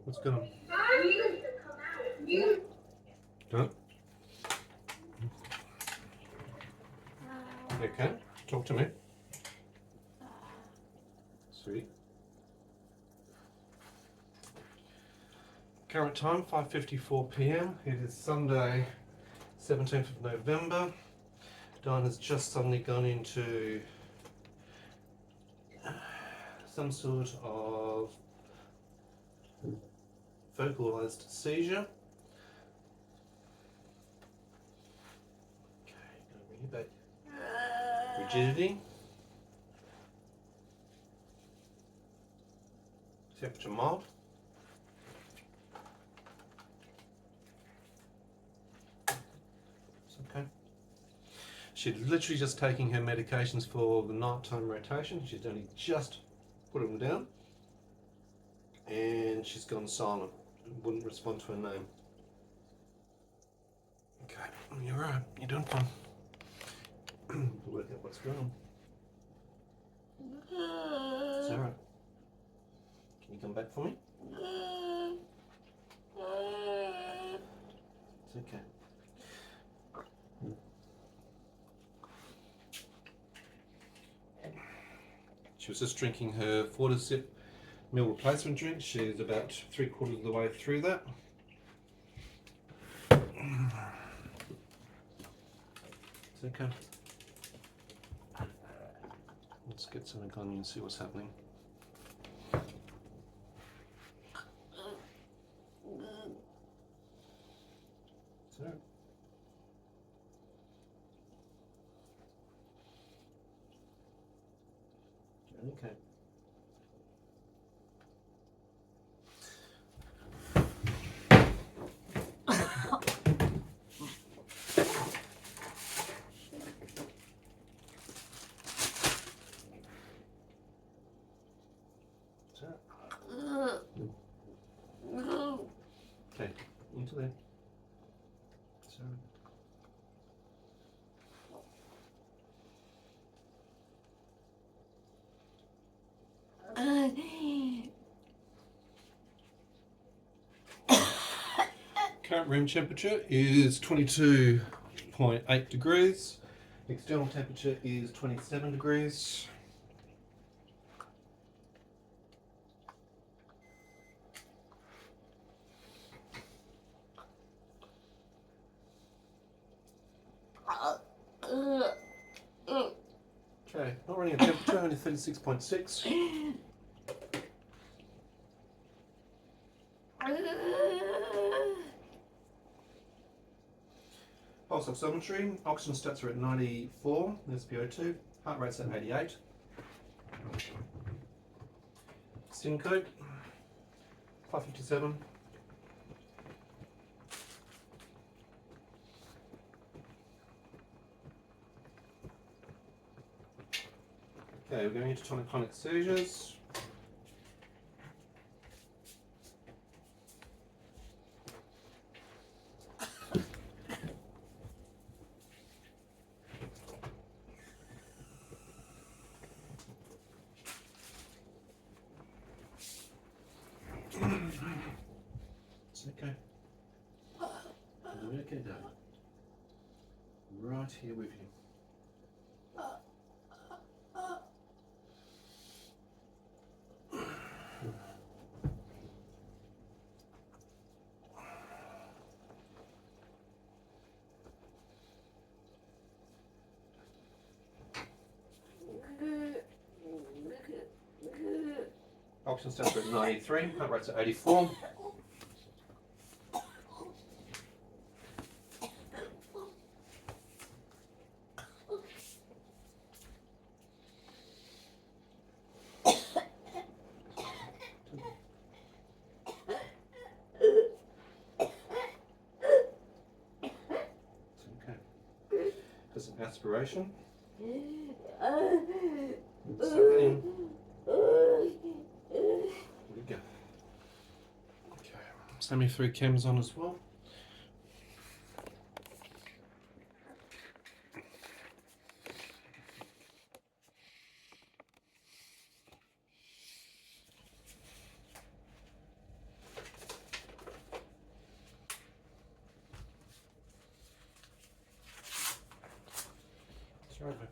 What's going on? Huh? Okay, talk to me. Sweet. Current time 5:54 p.m. It is Sunday, 17th of November. Dyan has just suddenly gone into some sort of vocalized seizure. Okay, going to bring you back. Rigidity. Temperature mild. It's okay. She's literally just taking her medications for the nighttime rotation. She's only just put them down. And she's gone silent. Wouldn't respond to her name. Okay, you're right. You're doing fine. We'll work out what's going on. It's alright. Can you come back for me? It's okay. She was just drinking her 4-sip meal replacement drink. She's about 3/4 of the way through that. It's okay. Let's get something on you and see what's happening. It's alright. Okay. Okay, into there. So. Current room temperature is 22.8 degrees. External temperature is 27 degrees. Okay, not running a temperature, only 36.6. Pulse oximetry, oxygen stats are at 94, SpO2, heart rate's at 88. SIN code, 557. Okay, we're going into Tonic-clonic seizures. It's okay. You're okay, darling. Right here with you. Oxygen stats are at 93, heart rate's at 84. There's an aspiration. Suck it in. There we go. Okay, send me 3 chems on as well. over.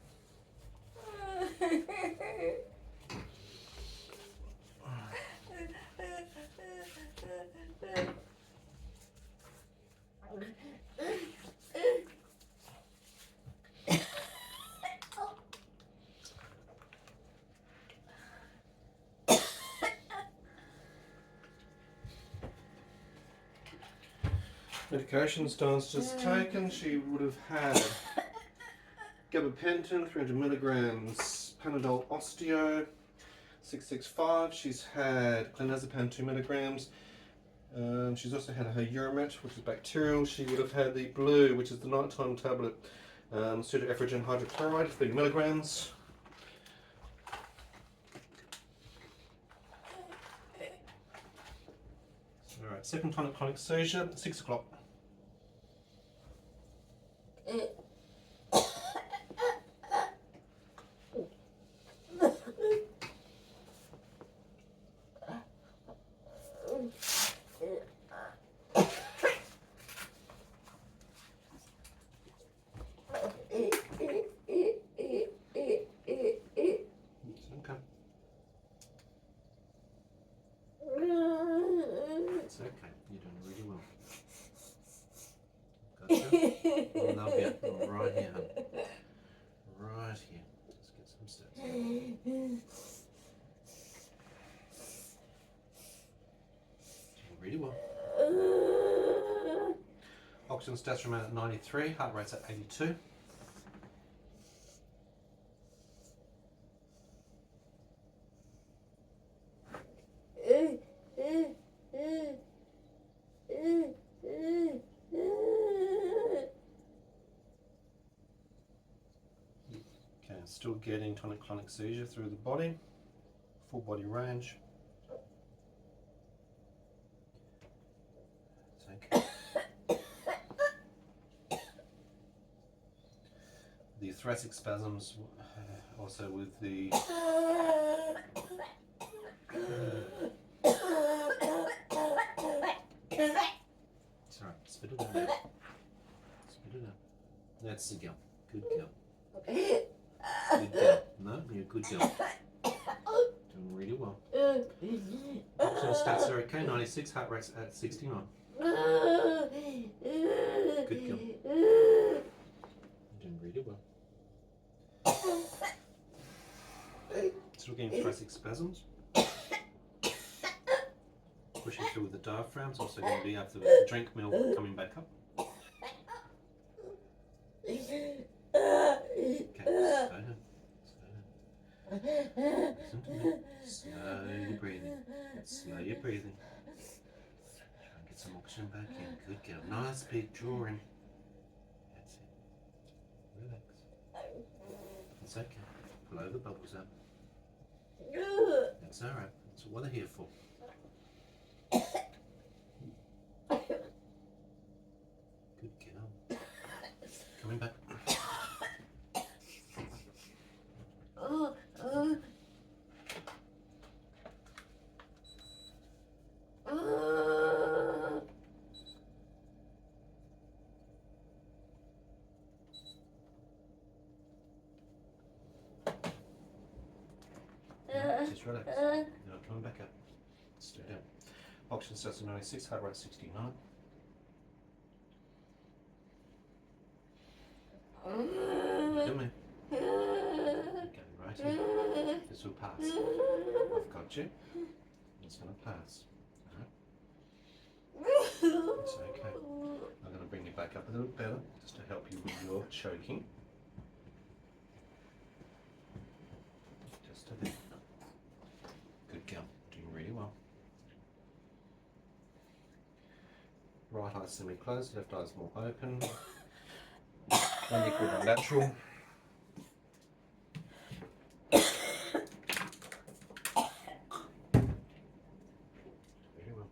Medications Dian's just taken. She would have had gabapentin, 300 milligrams, Panadol Osteo, 665. She's had clonazepam, 2 milligrams. She's also had her Uramet, which is bacterial. She would have had the blue, which is the nighttime tablet, pseudoephedrine hydrochloride, 30 milligrams. Alright, second tonic-clonic seizure, 6 o'clock. It's okay, you're doing really well. Gotcha. Love you. Right here, hun. Right here. Let's get some steps. Doing really well. Oxygen stats remain at 93, heart rate's at 82. Okay, still getting tonic-clonic seizure through the body, full body range. It's okay. The thoracic spasms, also with the it's alright, spit it out. Spit it out. That's the girl. Good girl. Good girl. No, you're a good girl. Doing really well. Oxygen stats are okay, 96, heart rate's at 69. Good girl. You're doing really well. Still getting thoracic spasms. Pushing through with the diaphragms, also going to be after the drink milk coming back up. Okay, slow down. Listen to me. Slow your breathing. Slow your breathing. Try and get some oxygen back in. Good girl. Nice big drawing. That's it. Relax. It's okay. Blow the bubbles up. That's alright. That's what they're here for. Good girl. Coming back. Just relax. You're not coming back up. Stay down. Oxygen stats at 96, heart rate 69. Come here. Okay, right here. This will pass. I've got you. It's going to pass. Alright? It's okay. I'm going to bring you back up a little better just to help you with your choking. Just a bit. Good girl. Doing really well. Right eye semi-closed, left eye's more open. One equal bilateral. Very well.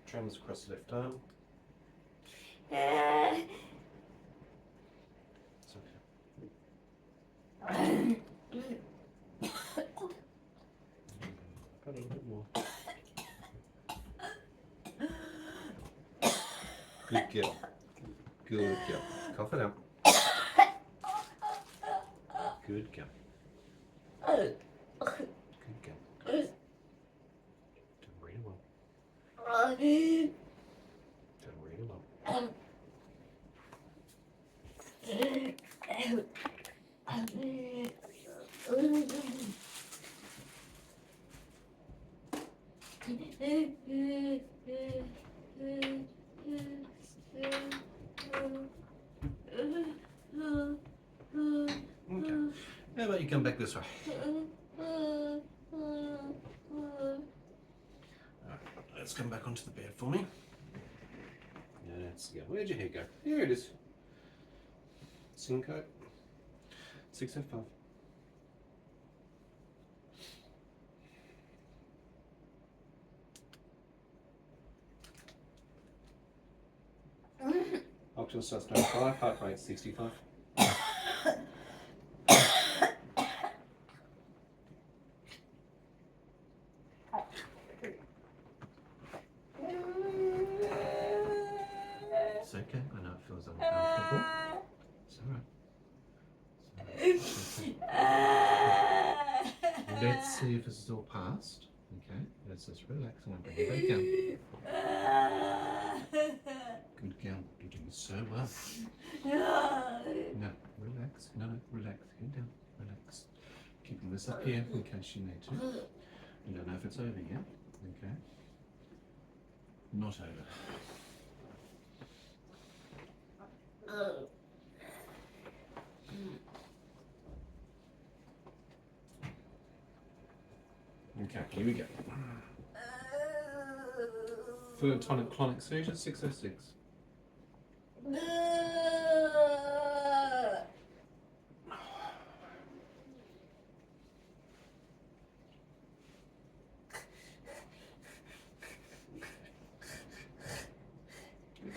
Tremors across the left arm. It's okay. Good girl. Good girl. Cough it out. Good girl. Good girl. Doing really well. Doing really well. Okay. How about you come back this way? Alright, let's come back onto the bed for me. Let's go. Where'd your head go? Here it is. Syncope. 605. Oxygen starts 95, heart rate 65. It's okay, I know it feels uncomfortable. It's alright. Let's see if this is all passed. Okay, let's just relax and I'll bring it back down. Good girl, you're doing so well. No, relax. No, relax. Get down. Relax. Keeping this up here in case you need to. You don't know if it's over yet. Okay. Not over. Okay, here we go. For Tonic-clonic seizure, 606. Good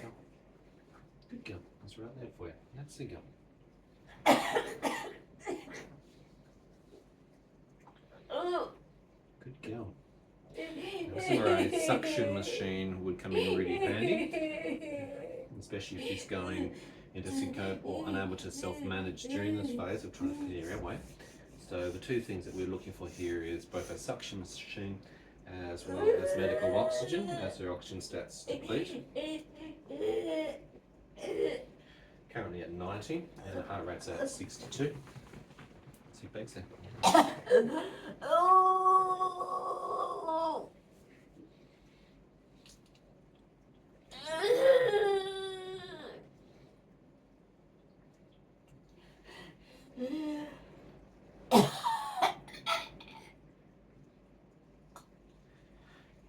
girl. Good girl. That's right there for you. That's the girl. Good girl. This is where a suction machine would come in really handy, especially if she's going into syncope or unable to self-manage during this phase of trying to clear airway. So the two things that we're looking for here is both a suction machine as well as medical oxygen as her oxygen stats deplete. Currently at 90 and the heart rate's at 62. See bakes there.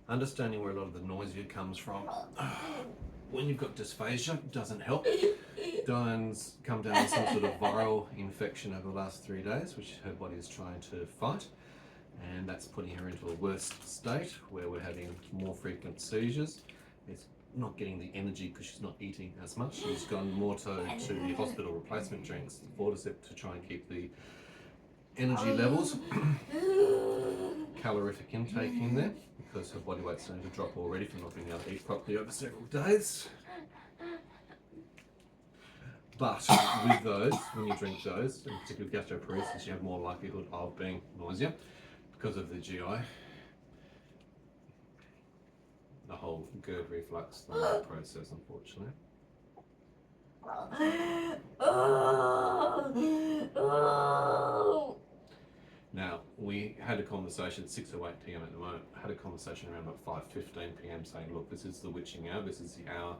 Understanding where a lot of the nausea comes from. When you've got dysphagia, it doesn't help. Dyan's come down with some sort of viral infection over the last 3 days, which her body is trying to fight. And that's putting her into a worse state where we're having more frequent seizures. It's not getting the energy because she's not eating as much. She's gone more to the hospital replacement drinks, the Forticep, to try and keep the energy levels, calorific intake in there, because her body weight's starting to drop already from not being able to eat properly over several days. But with those, when you drink those, in particular gastroparesis, you have more likelihood of being nausea because of the GI, the whole GERD reflux, the whole process, unfortunately. Now, we had a conversation at 6:08 PM at the moment. I had a conversation around about 5:15 PM saying, look, this is the witching hour. This is the hour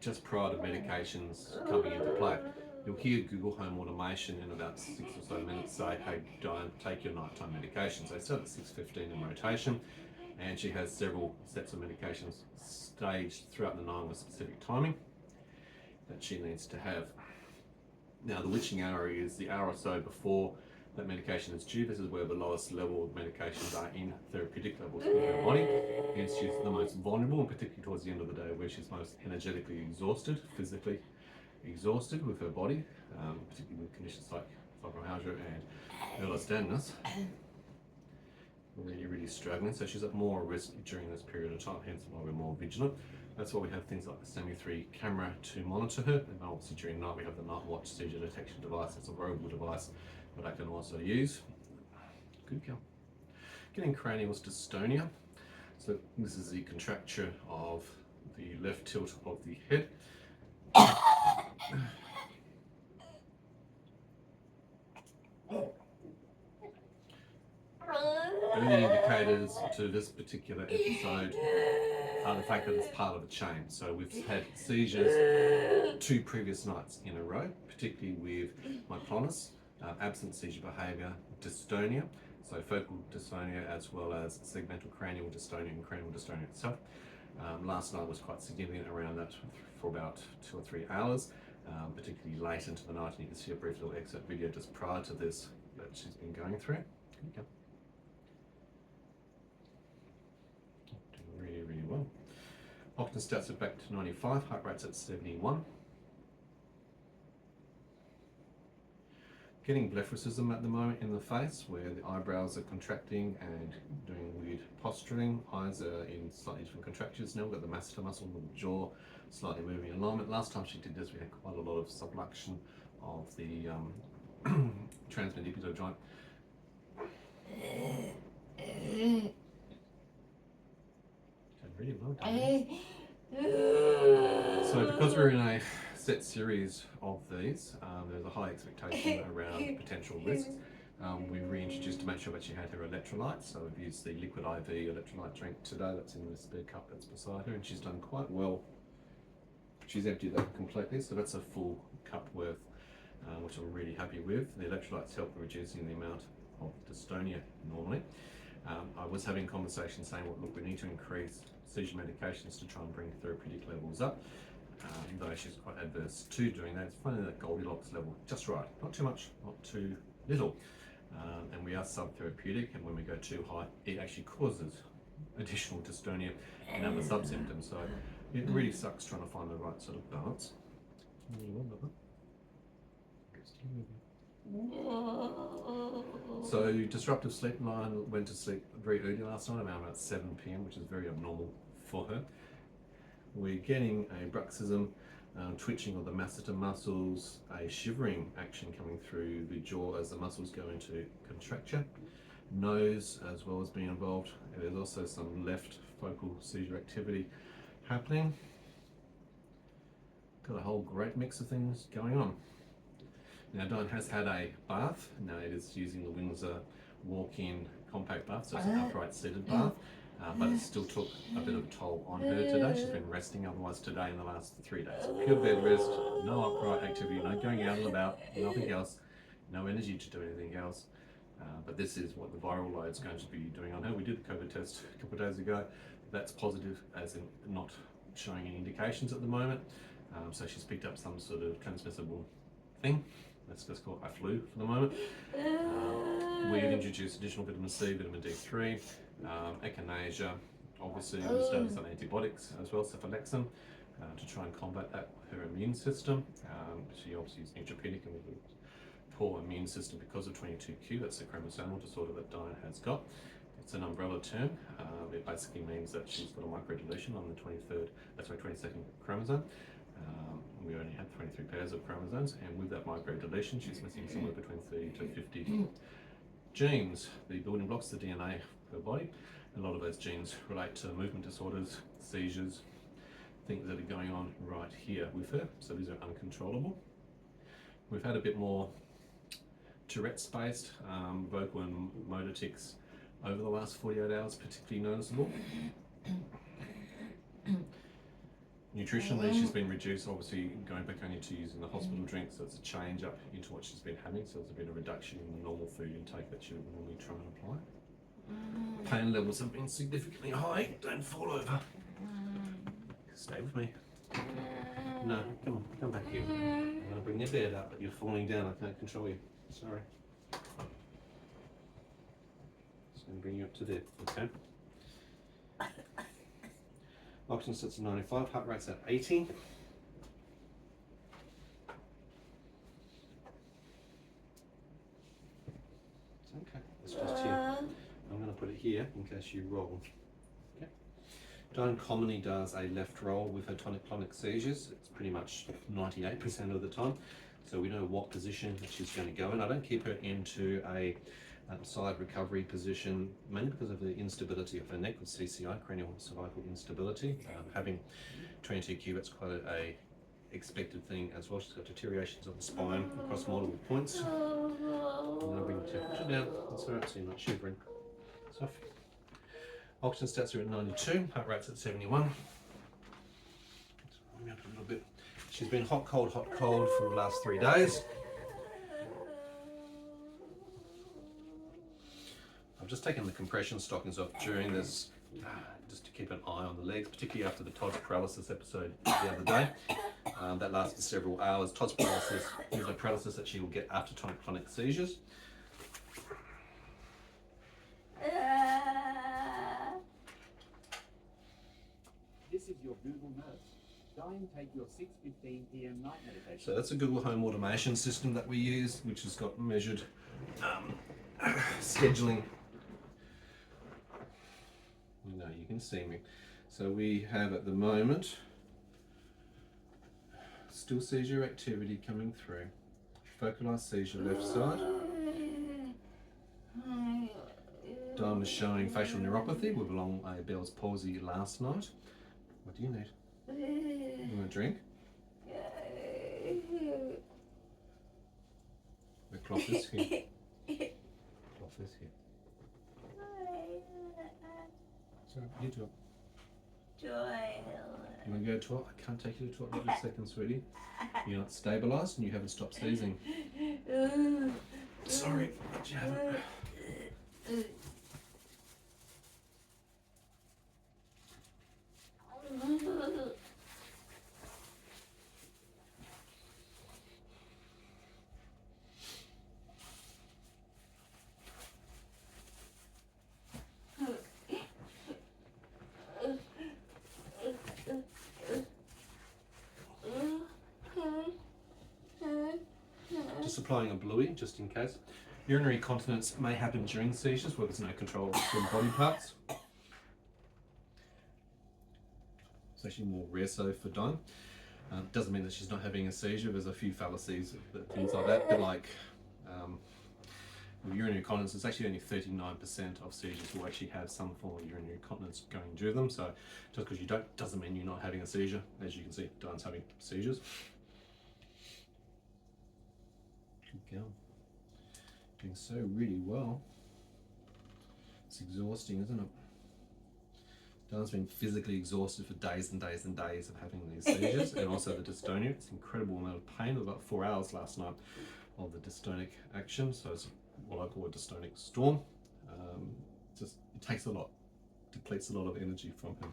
just prior to medications coming into play. You'll hear Google Home Automation in about 6 or so minutes say, hey, Dyan, take your nighttime medications. They start at 6:15 in rotation, and she has several sets of medications staged throughout the night with specific timing that she needs to have. Now, the witching hour is the hour or so before that medication is due. This is where the lowest level of medications are in therapeutic levels in her body. Hence, she's the most vulnerable, and particularly towards the end of the day where she's most energetically exhausted, physically exhausted with her body, particularly with conditions like fibromyalgia and ehlers-danlos. Really, really struggling. So she's at more risk during this period of time, hence why we're more vigilant. That's why we have things like the SEMI-3 camera to monitor her, and obviously during night we have the night watch seizure detection device. It's a wearable device that I can also use. Good girl. Getting cranial dystonia. So this is the contracture of the left tilt of the head. Early indicators to this particular episode are the fact that it's part of a chain. So we've had seizures 2 previous nights in a row, particularly with myoclonus, absent seizure behaviour, dystonia, so focal dystonia as well as segmental cranial dystonia and cranial dystonia itself. Last night was quite significant around that for about 2 or 3 hours, particularly late into the night, and you can see a brief little excerpt video just prior to this that she's been going through. Doing really, really well. Octane stats are back to 95, heart rate's at 71. Getting blepharism at the moment in the face, where the eyebrows are contracting and doing weird posturing. Eyes are in slightly different contractions now. We've got the masseter muscle of the jaw slightly moving in alignment. Last time she did this, we had quite a lot of subluxation of the transmandibular joint. Really well done. So because we're in a set series of these, there's a high expectation around potential risks. We reintroduced to make sure that she had her electrolytes, so we've used the liquid IV electrolyte drink today that's in the spare cup that's beside her, and she's done quite well. She's emptied that completely, so that's a full cup worth, which I'm really happy with. The electrolytes help reducing the amount of dystonia normally. I was having conversations saying, well, look, we need to increase seizure medications to try and bring therapeutic levels up. Though she's quite adverse to doing that. It's finding that Goldilocks level just right, not too much, not too little. And we are sub-therapeutic, and when we go too high, it actually causes additional dystonia and other sub-symptoms. So it really sucks trying to find the right sort of balance. So disruptive sleep. Lion went to sleep very early last night, around about 7 p.m, which is very abnormal for her. We're getting a bruxism, twitching of the masseter muscles, a shivering action coming through the jaw as the muscles go into contracture. Nose as well as being involved. And there's also some left focal seizure activity happening. Got a whole great mix of things going on. Now Dyan has had a bath. Now it is using the Windsor walk-in compact bath, so it's an upright seated bath, but it still took a bit of a toll on her today. She's been resting otherwise today in the last 3 days. Pure bed rest, no upright activity, no going out and about, nothing else, no energy to do anything else. But this is what the viral load is going to be doing on her. We did the COVID test a couple of days ago. That's positive, as in not showing any indications at the moment. So she's picked up some sort of transmissible thing. Let's just call it a flu for the moment. We've introduced additional vitamin C, vitamin D3, echinacea. Obviously, we've started some antibiotics as well, cephalexin, to try and combat that, her immune system. She obviously is neutropenic and with a poor immune system because of 22q. That's the chromosomal disorder that Dyan has got. It's an umbrella term. It basically means that she's got a microdeletion on the 22nd chromosome. We only have 23 pairs of chromosomes, and with that microdeletion, she's missing somewhere between 30 to 50 genes, the building blocks, the DNA of her body. A lot of those genes relate to movement disorders, seizures, things that are going on right here with her. So these are uncontrollable. We've had a bit more Tourette's-based vocal and motor tics over the last 48 hours, particularly noticeable. Nutritionally, she's been reduced, obviously going back only to using the hospital drink, so it's a change up into what she's been having, so there's a bit of reduction in the normal food intake that she would normally try and apply. Pain levels have been significantly high. Don't fall over. Stay with me. No, come on, come back here. I'm going to bring your bed up, but you're falling down. I can't control you. Sorry. Just going to bring you up to there, okay? Oxygen sits at 95, heart rate's at 80. It's okay, it's just here. I'm going to put it here in case you roll. Okay. Dyan commonly does a left roll with her tonic-clonic seizures. It's pretty much 98% of the time. So we know what position that she's going to go in. I don't keep her into a side recovery position, mainly because of the instability of her neck with CCI, cranial cervical instability. Having 22Q, that's quite a expected thing as well. She's got deteriorations of the spine across multiple points. And I'll bring the temperature down. That's all right, so you're not shivering. Stuff. Oxygen stats are at 92, heart rate's at 71. Let's warm me up a little bit. She's been hot, cold for the last 3 days. I've just taken the compression stockings off during this, just to keep an eye on the legs, particularly after the Todd's paralysis episode the other day. That lasted several hours. Todd's paralysis is a paralysis that she will get after tonic-clonic seizures. This is your Google Nurse. Dyan, take your 6:15 p.m. night medication. So that's a Google Home automation system that we use, which has got measured scheduling. No, you can see me. So we have at the moment still seizure activity coming through. Focalized seizure left side. Dyan was showing facial neuropathy with along a Bell's palsy last night. What do you need? You want a drink? The cloth is here. Cloth is here. So you do it. You want to go to toilet? I can't take you to toilet right this second, sweetie. You're not stabilised and you haven't stopped sneezing. Sorry, but you haven't. Just applying a bluey, just in case. Urinary continence may happen during seizures where there's no control from body parts. It's actually more rare so for Dyan. Doesn't mean that she's not having a seizure. There's a few fallacies, things like that. But like with urinary continence, it's actually only 39% of seizures will actually have some form of urinary continence going through them. So just because you don't, doesn't mean you're not having a seizure. As you can see, Dyan's having seizures. Good girl. Doing so really well. It's exhausting, isn't it? Dyan's been physically exhausted for days and days and days of having these seizures, and also the dystonia. It's an incredible amount of pain. About 4 hours last night of the dystonic action, so it's what I call a dystonic storm. Just it takes a lot, depletes a lot of energy from him.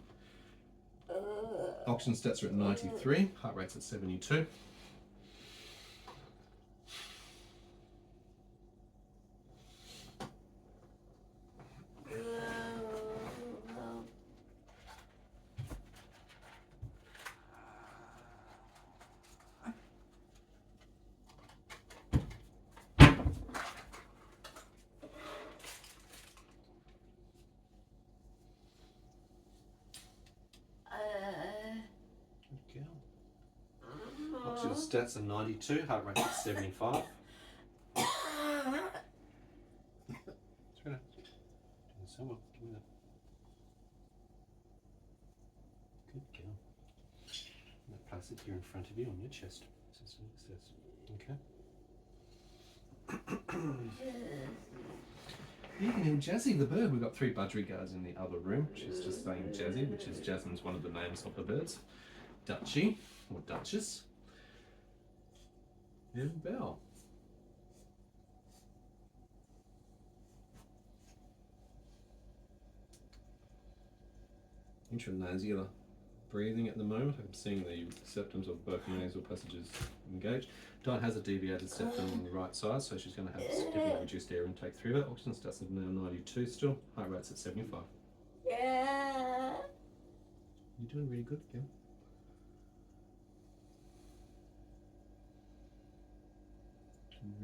Oxygen stats are at 93, heart rate's at 72. Oxygen stats are 92, heart rate is 75. Doing so well. Give me that. Good girl. I'm going to place it here in front of you on your chest. Okay. You can hear Jazzy the bird. We've got 3 budgerigars in the other room. She's just saying Jazzy, which is Jasmine's one of the names of the birds. Dutchie, or Duchess. And Belle. Intranasal breathing at the moment. I'm seeing the septums of both nasal passages engaged. Dyan has a deviated septum on the right side, so she's going to have significantly reduced air intake through that. Oxygen stats are now 92 still. Heart rate's at 75. Yeah. You're doing really good, Gil.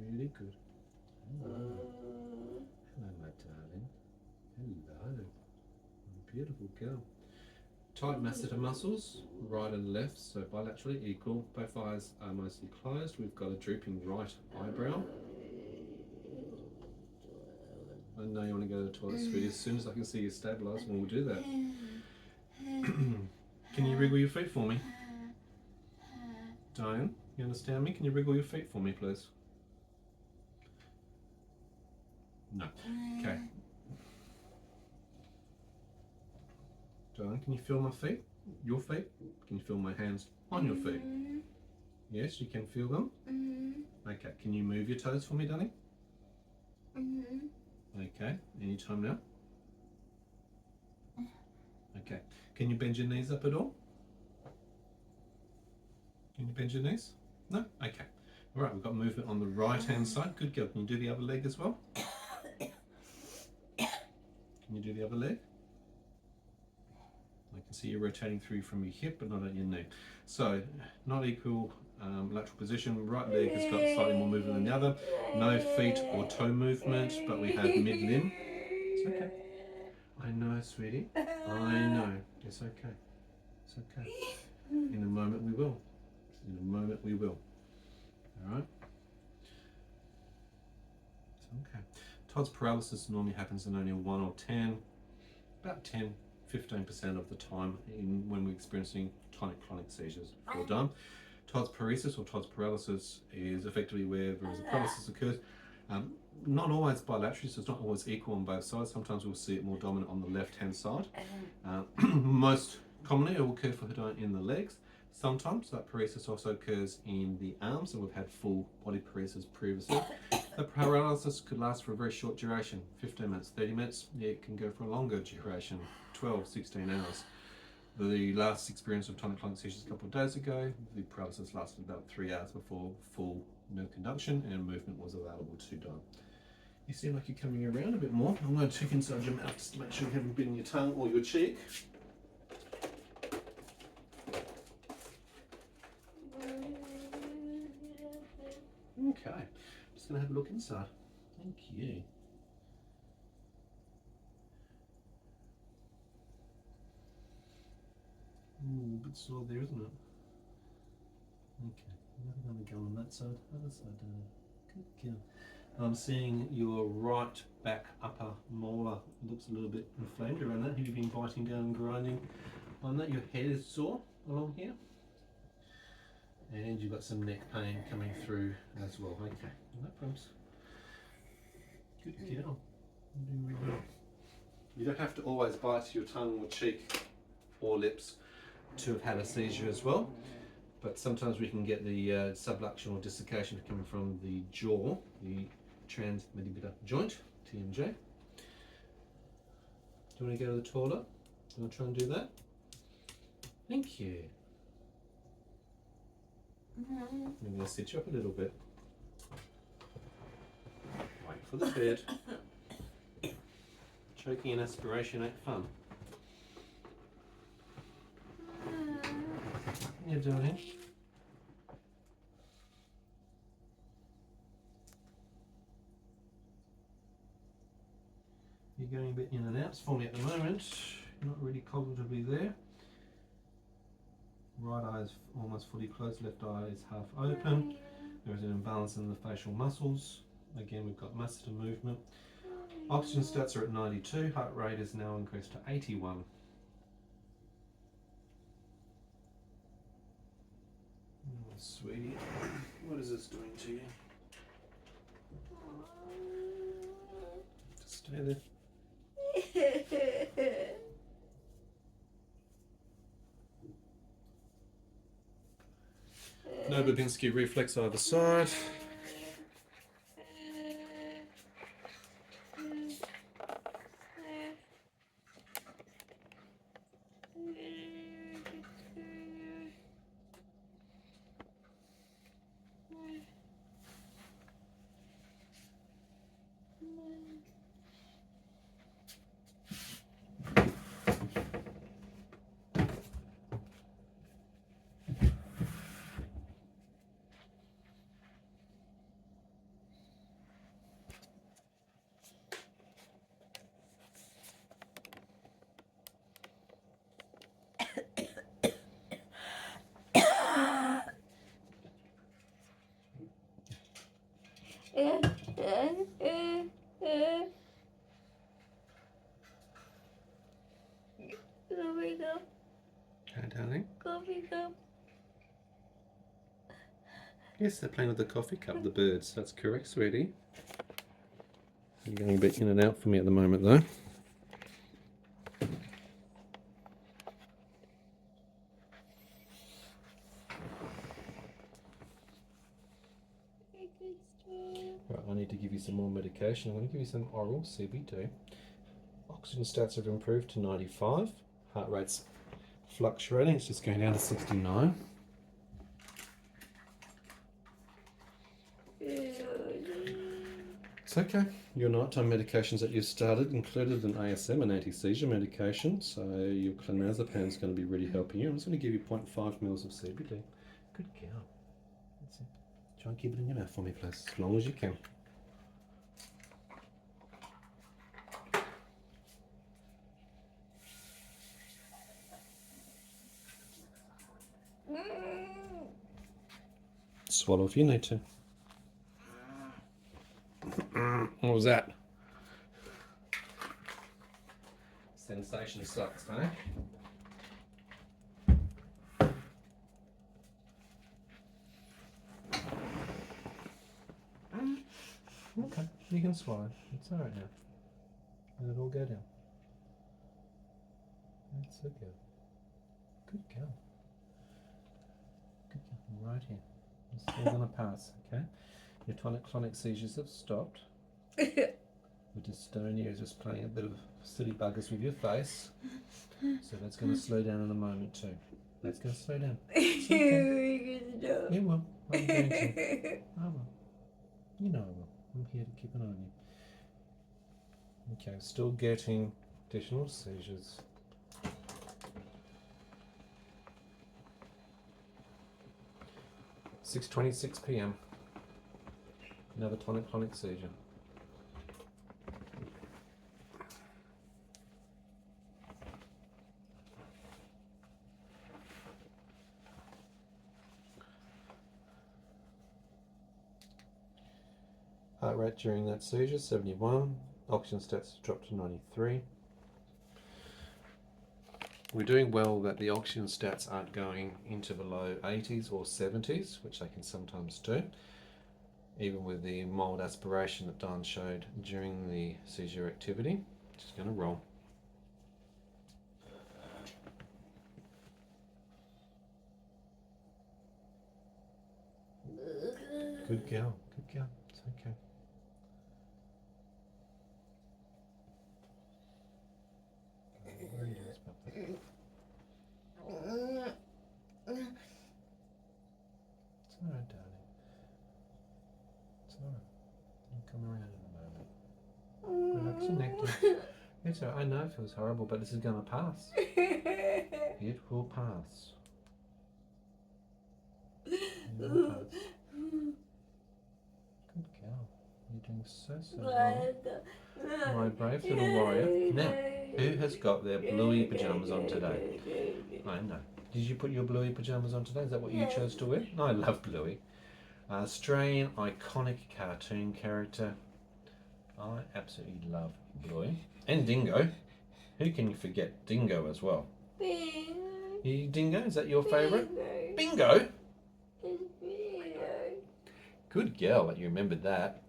Really good. Hello, my darling. Hello. Beautiful girl. Tight masseter muscles, right and left, so bilaterally equal. Both eyes are mostly closed. We've got a drooping right eyebrow. I know you want to go to the toilet, sweetie. As soon as I can see you stabilised, we'll do that. Can you wriggle your feet for me? Dyan, you understand me? Can you wriggle your feet for me, please? No. Okay. Dyan, can you feel my feet? Your feet? Can you feel my hands on your feet? Yes, you can feel them? Okay. Can you move your toes for me, darling? Okay. Anytime now? Okay. Can you bend your knees up at all? Can you bend your knees? No? Okay. All right, we've got movement on the right-hand side. Good girl. Can you do the other leg as well? Can you do the other leg? I can see you rotating through from your hip, but not at your knee. So, not equal lateral position. Right leg has got slightly more movement than the other. No feet or toe movement, but we have mid-limb. It's okay. I know, sweetie. I know. It's okay. It's okay. In a moment we will. In a moment we will. Alright? It's okay. Todd's paralysis normally happens in only 1 or 10, about 10-15% of the time when we're experiencing tonic-clonic seizures. Well done. Todd's paresis or Todd's paralysis is effectively where a paralysis occurs. Not always bilaterally, so it's not always equal on both sides. Sometimes we'll see it more dominant on the left-hand side. Most commonly it will occur for Dyan in the legs. Sometimes that paresis also occurs in the arms, and we've had full body paresis previously. The paralysis could last for a very short duration, 15 minutes, 30 minutes. It can go for a longer duration, 12, 16 hours. The last experience of tonic-clonic seizures a couple of days ago, the paralysis lasted about 3 hours before full nerve conduction and movement was available to Dyan. You seem like you're coming around a bit more. I'm going to check inside your mouth just to make sure you haven't bitten your tongue or your cheek. Okay, I'm just going to have a look inside. Thank you. Ooh, a bit sore there, isn't it? Okay, I'm going to go on that side. Other side, good girl. I'm seeing your right back upper molar looks a little bit inflamed around that. Have you been biting down and grinding on that? Your head is sore along here. And you've got some neck pain coming through as well. Okay, no problems. Good girl. You're doing really well. You don't have to always bite your tongue or cheek or lips to have had a seizure as well. But sometimes we can get the subluxation or dislocation coming from the jaw, the transmandibular joint, TMJ. Do you want to go to the toilet? Do you want to try and do that? Thank you. I'm going to sit you up a little bit. Wait for the bed. Choking and aspiration ain't fun. You're doing. You're going a bit in and out for me at the moment. You're not really cognitively there. Right eye is almost fully closed, left eye is half open. There is an imbalance in the facial muscles. Again, we've got masseter movement. Oxygen stats are at 92, heart rate is now increased to 81. Oh, sweetie, what is this doing to you? Just stay there. No Babinski reflex either side. Coffee cup. Okay, darling. Coffee cup. Yes, they're playing with the coffee cup, the birds. That's correct, sweetie. You're going a bit in and out for me at the moment, though. Right, I need to give you some more medication. I'm going to give you some oral CBD. Oxygen stats have improved to 95. Heart rate's fluctuating. It's just going down to 69. It's okay. Your nighttime medications that you've started included an ASM, an anti-seizure medication, so your clonazepam is going to be really helping you. I'm just going to give you 0.5 mils of CBD. Good girl. That's it. Try and keep it in your mouth for me, please, as long as you can. Swallow if you need to. What was that? Sensation sucks, eh? Okay, you can swallow. It's alright now. Let it all go down. That's so good. Good girl. Good girl. Right here. It's still gonna pass, okay? Your tonic-clonic seizures have stopped. The dystonia is just playing a bit of silly buggers with your face. So that's going to slow down in a moment too. That's going to slow down. It's okay. It will. I'm going to. I will. You know I will. I'm here to keep an eye on you. Okay, still getting additional seizures. 6:26 p.m. Another tonic-clonic seizure. Heart rate during that seizure, 71. Oxygen stats dropped to 93. We're doing well that the oxygen stats aren't going into below 80s or 70s, which they can sometimes do, even with the mild aspiration that Dyan showed during the seizure activity. Just going to roll. Good girl, good girl, it's okay. It's alright, darling. It's alright. I'll come around in a moment. Relax your neck, dear. It's alright. I know it feels horrible, but this is going to pass. It will pass. It will pass. Good girl. You're doing so well. My brave little warrior. Now, who has got their bluey pyjamas on today? I know. Did you put your bluey pyjamas on today? Is that what you chose to wear? I love bluey. Australian iconic cartoon character. I absolutely love Bluey. And Dingo. Who can you forget Dingo as well? Bingo. Dingo, is that your favourite? Bingo. Bingo? It's bingo. Good girl that you remembered that.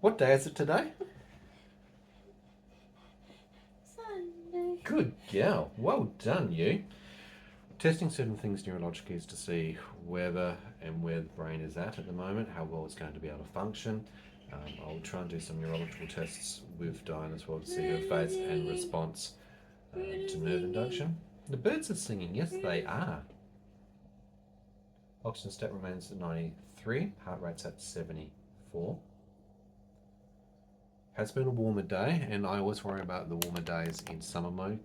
What day is it today? Sunday. Good girl. Well done, you. Testing certain things neurologically is to see whether and where the brain is at the moment, how well it's going to be able to function. I'll try and do some neurological tests with Dyan as well to see her face and response to nerve induction. The birds are singing. Yes, they are. Oxygen stat remains at 93. Heart rate's at 74. Has been a warmer day, and I always worry about the warmer days in summer mode.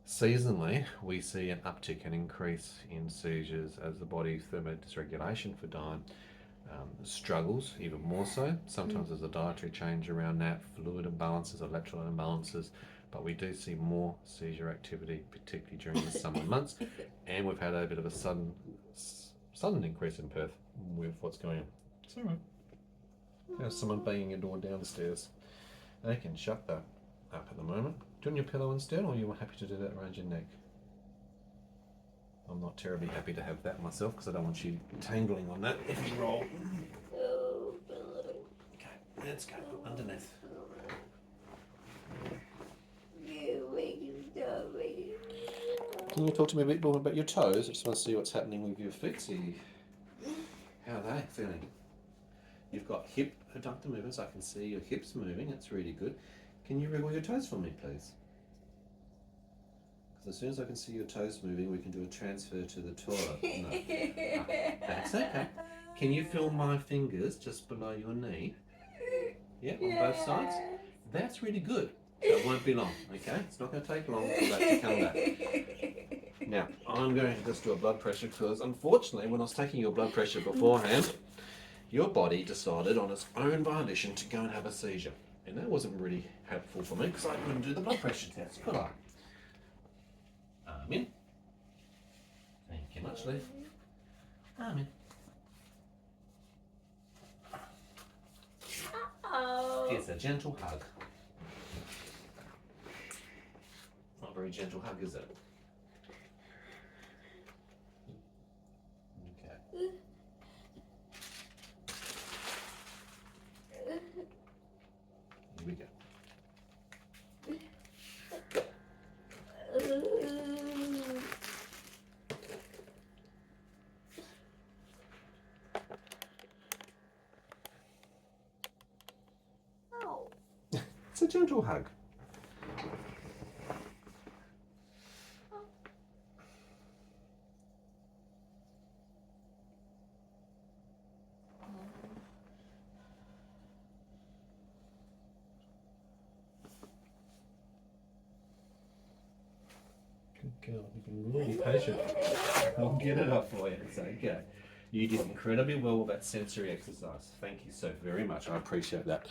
Seasonally, we see an uptick and increase in seizures as the body's thermodysregulation for Dyan struggles even more so. Sometimes there's a dietary change around that, fluid imbalances, electrolyte imbalances, but we do see more seizure activity, particularly during the summer months. And we've had a bit of a sudden increase in Perth with what's going on It's alright. There's someone banging your door downstairs. They can shut that up at the moment. Do you want your pillow instead, or are you happy to do that around your neck? I'm not terribly happy to have that myself because I don't want you tangling on that if you roll. Okay, let's go underneath. Can you talk to me a bit more about your toes? I just want to see what's happening with your feet. See how are they feeling? You've got hip adductor movements. I can see your hips moving. That's really good. Can you wriggle your toes for me, please? Because as soon as I can see your toes moving, we can do a transfer to the toilet. No. That's okay. Can you feel my fingers just below your knee? Yeah, on both sides? That's really good. So it won't be long, okay? It's not going to take long for that to come back. Now, I'm going to just do a blood pressure because unfortunately, when I was taking your blood pressure beforehand, your body decided on its own volition to go and have a seizure. And that wasn't really helpful for me because I couldn't do the blood pressure test, could I? Arm in. Thank you much, Leaf. Arm in. Here's a gentle hug. Not a very gentle hug, is it? Okay. Here we go. It's a gentle hug. Good girl, you've been really patient. I'll get it up for you. It's okay. You did incredibly well with that sensory exercise. Thank you so very much. I appreciate that.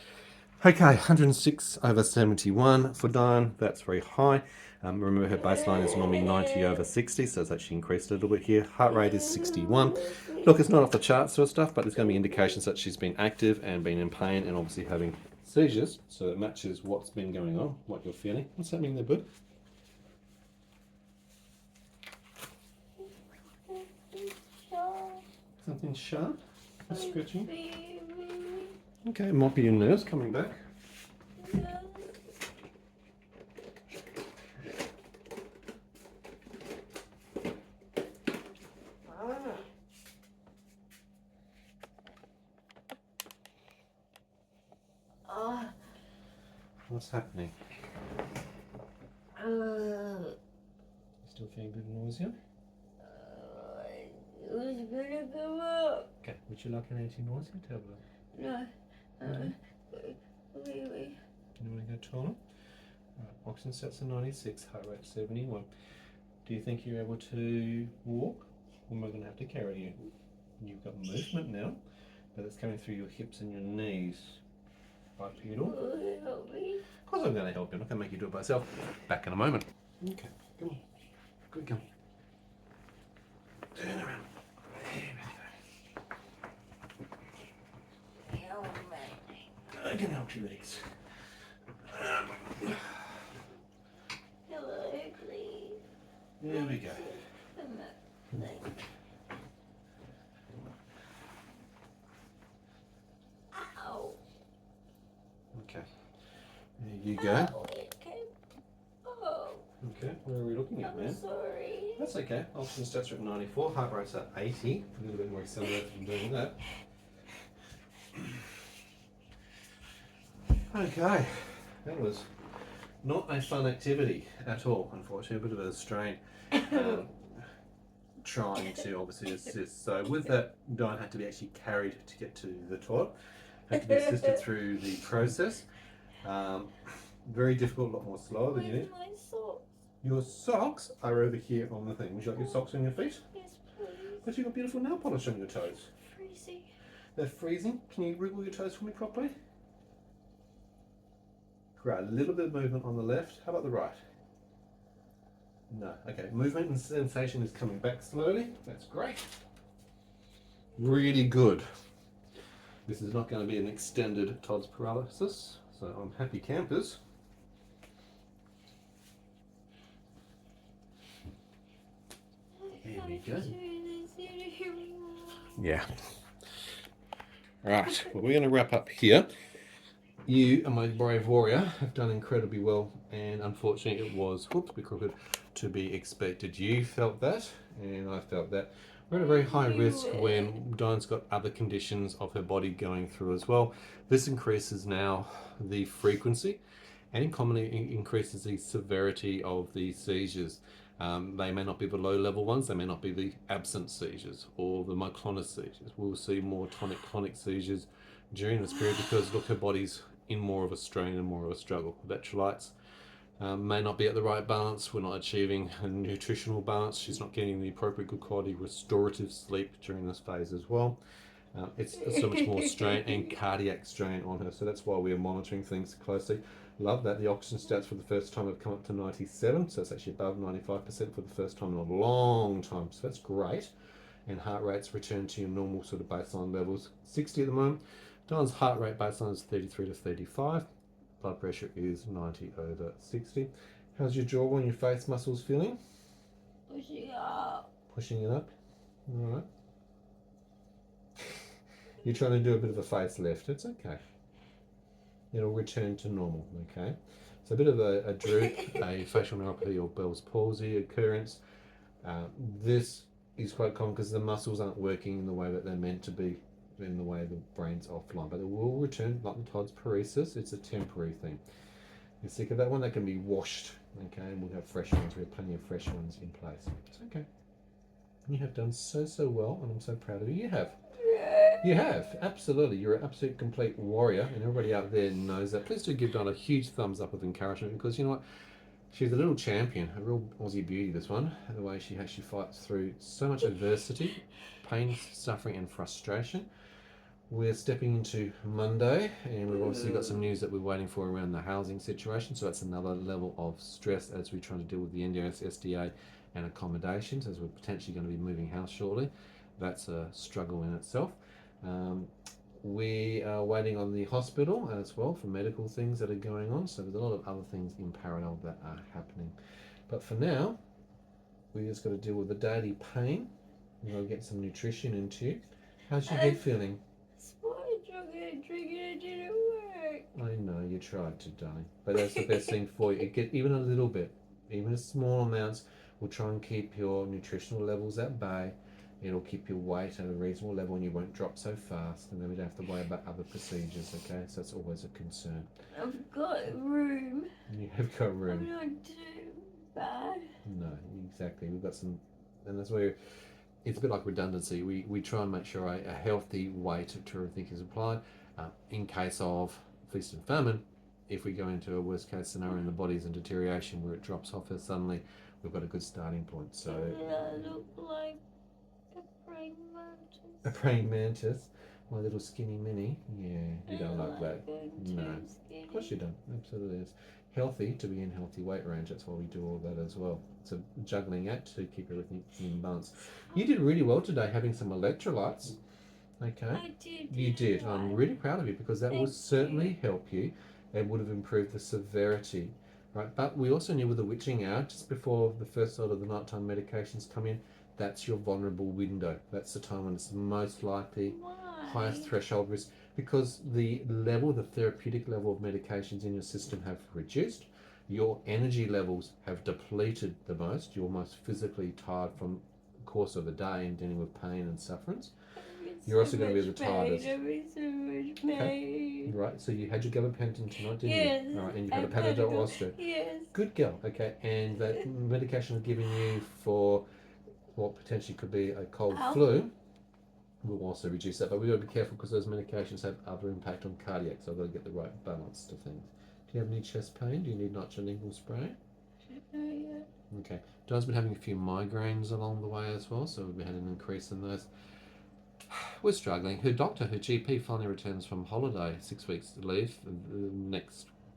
Okay, 106/71 for Dyan. That's very high. Remember her baseline is normally 90/60, so it's actually increased a little bit here. Heart rate is 61. Look, it's not off the charts sort of stuff, but there's going to be indications that she's been active and been in pain and obviously having seizures. So it matches what's been going on, what you're feeling. What's happening there, bud? Something sharp? A scratching? Okay, might be your nerves coming back. What's happening? You still feeling a bit of nausea? Okay, would you like an anti-nausea tablet? No. You want to go taller? Alright, oxygen sets at 96, heart rate 71. Do you think you're able to walk? Or am I going to have to carry you? You've got movement now, but it's coming through your hips and your knees. Bipedal. Help me. Of course I'm going to help you. I'm not going to make you do it by yourself. Back in a moment. Okay, come on. Good girl. Turn around. I can help you, legs. Hello, please. There we go. Ow. Okay. There you go. Ow, it came. Oh, Okay, where are we looking at, I'm man? sorry. That's okay. Oxygen stats are at 94, heart rate's at 80. A little bit more accelerated from doing that. Okay, that was not a fun activity at all, unfortunately. A bit of a strain trying to obviously assist. So with that, Dyan had to be actually carried to get to the toilet. Had to be assisted through the process. Very difficult, a lot more slower than you Where's need. my socks? Your socks are over here on the thing. Would you like your socks on your feet? Yes, please. But you've got beautiful nail polish on your toes. Freezing. They're freezing. Can you wriggle your toes for me properly? Great. A little bit of movement on the left. How about the right? No. Okay. Movement and sensation is coming back slowly. That's great. Really good. This is not going to be an extended Todd's paralysis, so I'm happy campers. There we go. Yeah. Right, well, we're going to wrap up here. You and my brave warrior have done incredibly well, and unfortunately it was, whoops, be crooked, to be expected. You felt that, and I felt that. We're at a very high risk when Dyan's got other conditions of her body going through as well. This increases now the frequency and commonly increases the severity of the seizures. They may not be the low level ones, they may not be the absent seizures or the myoclonic seizures. We'll see more tonic-clonic seizures during this period because look, her body's in more of a strain and more of a struggle. Electrolytes may not be at the right balance. We're not achieving a nutritional balance. She's not getting the appropriate good quality restorative sleep during this phase as well. It's so much more strain and cardiac strain on her. So that's why we're monitoring things closely. Love that. The oxygen stats for the first time have come up to 97. So it's actually above 95% for the first time in a long time. So that's great. And heart rates return to your normal sort of baseline levels. 60 at the moment. Dyan's heart rate baseline is 33 to 35. Blood pressure is 90 over 60. How's your jaw and your face muscles feeling? Pushing up. Pushing it up. All right. You're trying to do a bit of a facelift. It's okay. It'll return to normal, okay? So a bit of a droop, a facial neuropathy or Bell's palsy occurrence. This is quite common because the muscles aren't working in the way that they're meant to be, in the way the brain's offline. But it will return, like the Todd's paresis. It's a temporary thing. You're sick of that one, that can be washed, okay? And we'll have fresh ones. We have plenty of fresh ones in place. It's okay. You have done so well, and I'm so proud of you. You have. You have, absolutely. You're an absolute complete warrior, and everybody out there knows that. Please do give Dyan a huge thumbs up of encouragement because you know what? She's a little champion, a real Aussie beauty, this one. The way she fights through so much adversity, pain, suffering, and frustration. We're stepping into Monday, and we've obviously got some news that we're waiting for around the housing situation. So that's another level of stress as we try to deal with the NDIS, SDA, and accommodations, as we're potentially going to be moving house shortly. That's a struggle in itself. We are waiting on the hospital as well for medical things that are going on. So there's a lot of other things in parallel that are happening. But for now, we just got to deal with the daily pain. We've got to get some nutrition into you. How's your head feeling? Drinking it didn't work. I know you tried to, darling, but that's the best thing for you. Get even a little bit, even small amounts, will try and keep your nutritional levels at bay. It'll keep your weight at a reasonable level and you won't drop so fast, and then we don't have to worry about other procedures, okay? So that's always a concern. I've got room. You have got room. I'm not too bad. No, exactly. We've got some, and that's where it's a bit like redundancy. We try and make sure a healthy weight to everything is applied in case of feast and famine. If we go into a worst case scenario and the body's in deterioration where it drops off her suddenly, we've got a good starting point. So I look like a praying mantis. a praying mantis, my little skinny mini. Yeah, you don't like that. No, of course you don't. Absolutely, it's healthy to be in healthy weight range. That's why we do all that as well. It's a juggling act to keep everything in balance. You did really well today, having some electrolytes. Okay, I did. you did. I'm really proud of you because that will certainly help you. It would have improved the severity, right? But we also knew with the witching hour, just before the first lot of the nighttime medications come in, that's your vulnerable window. That's the time when it's most likely highest threshold risk, because the therapeutic level of medications in your system have reduced. Your energy levels have depleted the most. You're most physically tired from the course of a day and dealing with pain and sufferance. You're also going to be the tiredest. Okay. Right, so you had your gabapentin tonight, didn't you? All right, and you had a Panadol also. Yes. Good girl, okay. And that medication I'm giving you for what potentially could be a cold flu will also reduce that. But we've got to be careful because those medications have other impact on cardiac, so I've got to get the right balance to things. Do you have any chest pain? Do you need nitrolingual spray? Okay. Dyan's been having a few migraines along the way as well, so we've had an increase in those. We're struggling. Her doctor, her GP, finally returns from holiday, 6 weeks leave,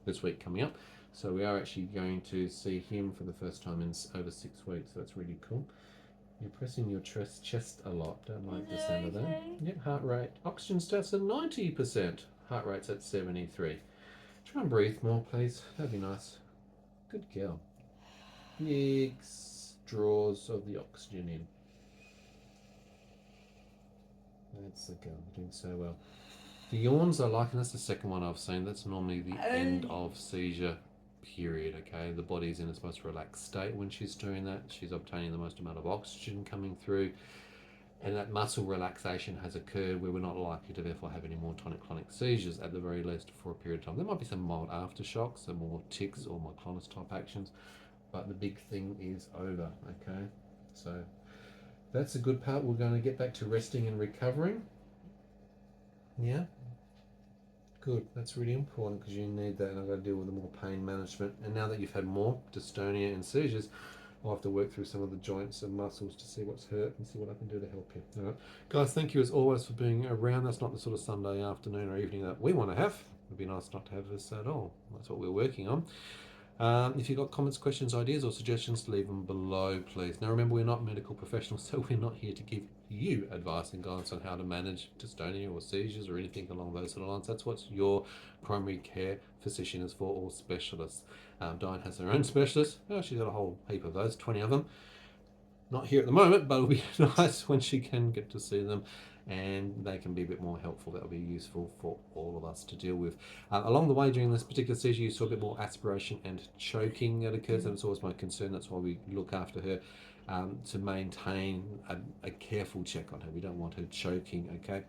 this week coming up. So we are actually going to see him for the first time in over 6 weeks. So that's really cool. You're pressing your chest a lot. Don't like the Is sound of that. okay? Yep, heart rate. Oxygen stats at 90%. Heart rate's at 73. Try and breathe more, please. That'd be nice. Good girl. Big draws of the oxygen in. That's the girl. You're doing so well. The yawns are like, and that's the second one I've seen. That's normally the end of seizure period, okay? The body's in its most relaxed state when she's doing that. She's obtaining the most amount of oxygen coming through, and that muscle relaxation has occurred where we're not likely to therefore have any more tonic-clonic seizures at the very least for a period of time. There might be some mild aftershocks, some more tics or myoclonus type actions, but the big thing is over, okay? So that's a good part. We're going to get back to resting and recovering. Yeah. Good, that's really important because you need that, and I've got to deal with the more pain management. And now that you've had more dystonia and seizures, I'll have to work through some of the joints and muscles to see what's hurt and see what I can do to help you. All right. Guys, thank you as always for being around. That's not the sort of Sunday afternoon or evening that we want to have. It'd be nice not to have this at all. That's what we're working on. If you've got comments, questions, ideas or suggestions, leave them below, please. Now remember, we're not medical professionals, so we're not here to give you advice and guidance on how to manage dystonia or seizures or anything along those sort of lines. That's what your primary care physician is for, or specialists. Dyan has her own specialist. Oh, she's got a whole heap of those, 20 of them. Not here at the moment, but it'll be nice when she can get to see them, and they can be a bit more helpful. That'll be useful for all of us to deal with. Along the way during this particular seizure, you saw a bit more aspiration and choking that occurs, and it's always my concern. That's why we look after her, to maintain a careful check on her. We don't want her choking, okay?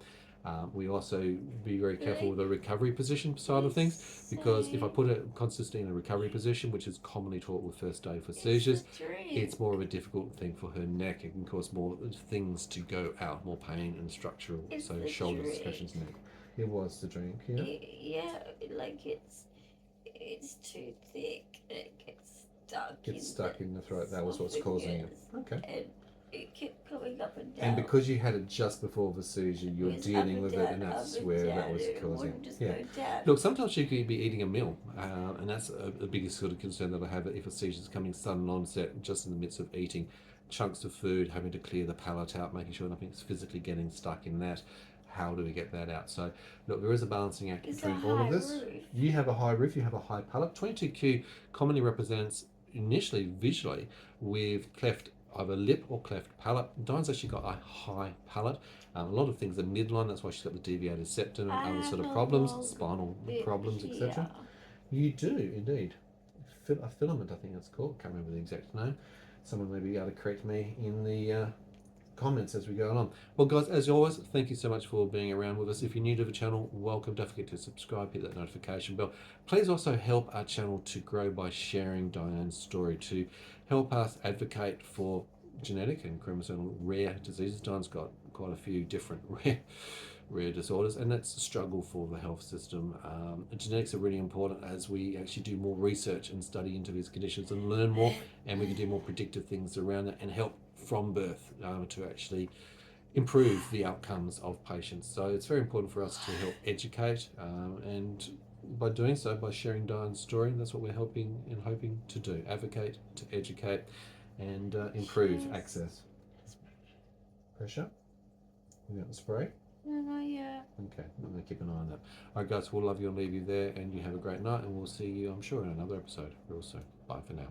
We also be very careful with the recovery position side of things, because if I put her consistently in a recovery position, which is commonly taught with first aid for seizures, it's more of a difficult thing for her neck. It can cause more things to go out, more pain and structural, so shoulders, especially neck. It was the drink, yeah? Yeah, like it's too thick and it gets stuck in in the throat. That was what's causing it. Okay. And it kept coming up and down. And because you had it just before the seizure, you're dealing with it, and that's where that was causing. Yeah. Look, sometimes she could be eating a meal, and that's the biggest sort of concern that I have. If a seizure is coming sudden onset, just in the midst of eating chunks of food, having to clear the palate out, making sure nothing's physically getting stuck in that. How do we get that out? So, look, there is a balancing act between all of this. You have a high roof, you have a high palate. 22Q commonly represents initially visually with cleft either lip or cleft palate. Dyan's actually got a high palate. A lot of things are midline, that's why she's got the deviated septum and other sort of problems, spinal problems, etc. You do, indeed. A filament, I think it's called. Can't remember the exact name. Someone may be able to correct me in the comments as we go along. Well, guys, as always, thank you so much for being around with us. If you're new to the channel, welcome. Don't forget to subscribe, hit that notification bell. Please also help our channel to grow by sharing Dyan's story, to help us advocate for genetic and chromosomal rare diseases. Dyan's got quite a few different rare disorders, and that's a struggle for the health system. Genetics are really important as we actually do more research and study into these conditions and learn more, and we can do more predictive things around it and help from birth to actually improve the outcomes of patients. So it's very important for us to help educate, and by doing so, by sharing Dyan's story, that's what we're hoping to do: advocate, to educate, and improve access. Pressure? You got the spray? No, yeah. Okay, I'm going to keep an eye on that. Alright guys, we'll love you and leave you there, and you have a great night, and we'll see you, I'm sure, in another episode real soon. Bye for now.